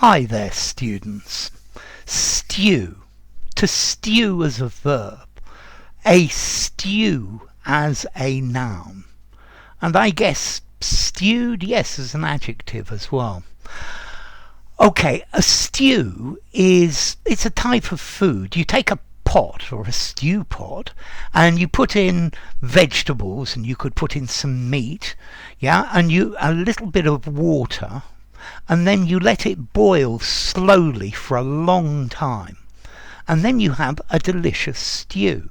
Hi there, students. Stew. To stew as a verb. A stew as a noun. And I guess stewed, yes, as an adjective as well. Okay, a stew it's a type of food. You take a pot or a stew pot and you put in vegetables, and you could put in some meat, yeah, and a little bit of water, and then you let it boil slowly for a long time, and then you have a delicious stew.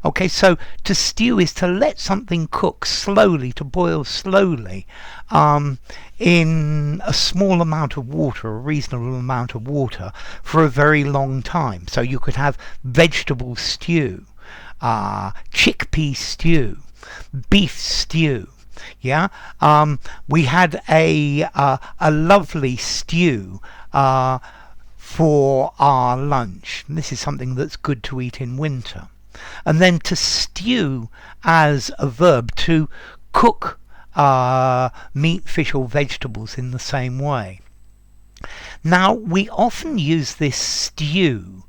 Okay, so to stew is to let something cook slowly, to boil slowly, in a small amount of water, a reasonable amount of water, for a very long time. So you could have vegetable stew, chickpea stew, beef stew. Yeah, we had a lovely stew for our lunch. This is something that's good to eat in winter. And then to stew as a verb, to cook meat, fish or vegetables in the same way. Now, we often use this stew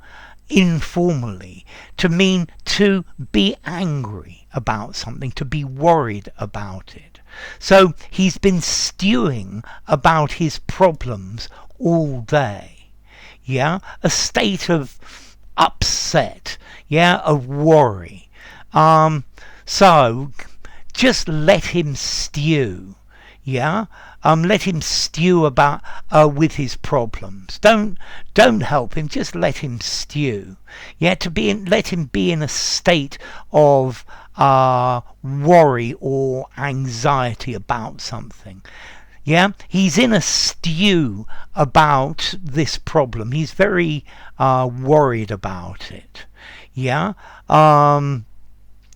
informally to mean to be angry about something, to be worried about it. So he's been stewing about his problems all day. Yeah, a state of upset, yeah, of worry. So just let him stew, yeah. Let him stew about with his problems. Don't help him. Just let him stew. Yeah, let him be in a state of worry or anxiety about something. Yeah, he's in a stew about this problem. He's very worried about it. Yeah.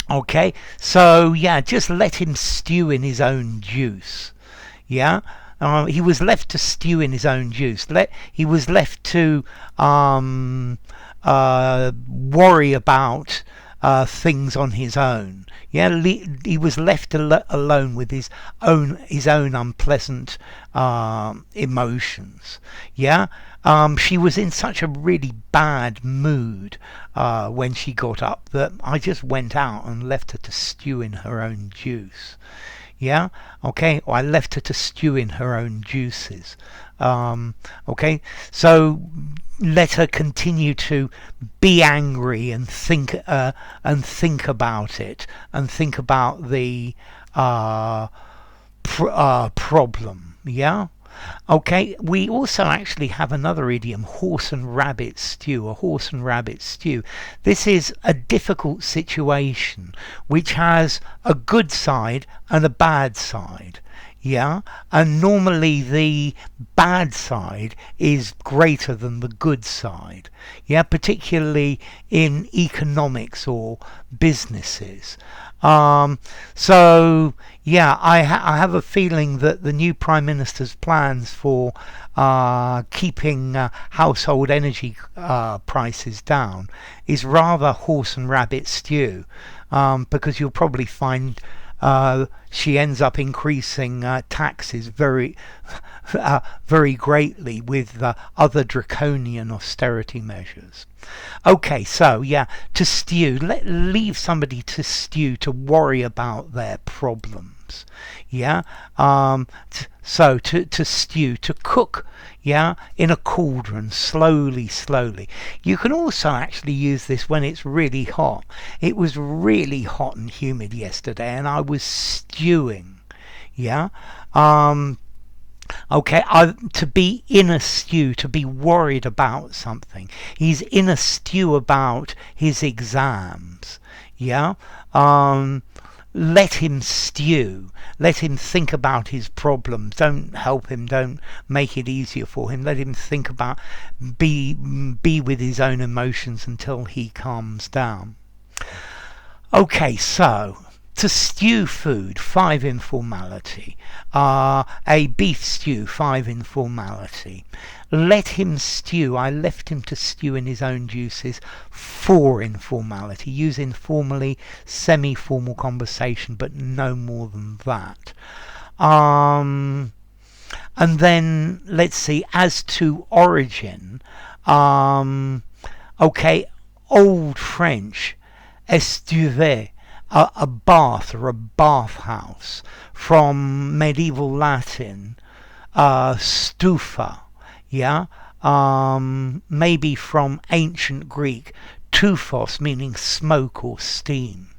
Okay. So yeah, just let him stew in his own juice. Yeah. He was left to stew in his own juice. He was left to worry about things on his own. Yeah, he was left alone with his own unpleasant emotions. Yeah, she was in such a really bad mood when she got up that I just went out and left her to stew in her own juice. Yeah, okay, or I left her to stew in her own juices. Okay, so let her continue to be angry and think about it, and think about the problem. Yeah. Okay, we also actually have another idiom, horse and rabbit stew, a horse and rabbit stew. This is a difficult situation which has a good side and a bad side. Yeah, and normally the bad side is greater than the good side. Yeah, particularly in economics or businesses. So yeah, I have a feeling that the new Prime Minister's plans for keeping household energy prices down is rather horse and rabbit stew, because you'll probably find she ends up increasing taxes very greatly with other draconian austerity measures. Okay, so yeah, to stew, leave somebody to stew, to worry about their problems. Yeah, so to stew, to cook, yeah, in a cauldron, slowly. You can also actually use this when it's really hot. It was really hot and humid yesterday, and I was stewing. Yeah. Okay, to be in a stew, to be worried about something. He's in a stew about his exams. Yeah. Let him stew. Let him think about his problems. Don't help him. Don't make it easier for him. Let him think about, be with his own emotions until he calms down. Okay, so to stew food, 5 informality. A beef stew, 5 informality. Let him stew. I left him to stew in his own juices, 4 informality. Use informally, semi-formal conversation, but no more than that. And then let's see, as to origin, okay, Old French, estuve, a bath or a bathhouse. From medieval Latin, stufa, yeah, maybe from ancient Greek, tufos, meaning smoke or steam.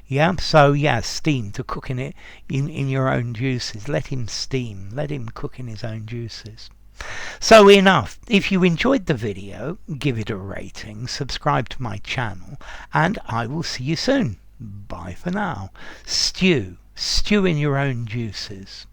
Yeah, so yeah, steam, to cook in it in your own juices. Let him steam, let him cook in his own juices. So enough. If you enjoyed the video, give it a rating, subscribe to my channel, and I will see you soon. Bye for now. Stew in your own juices.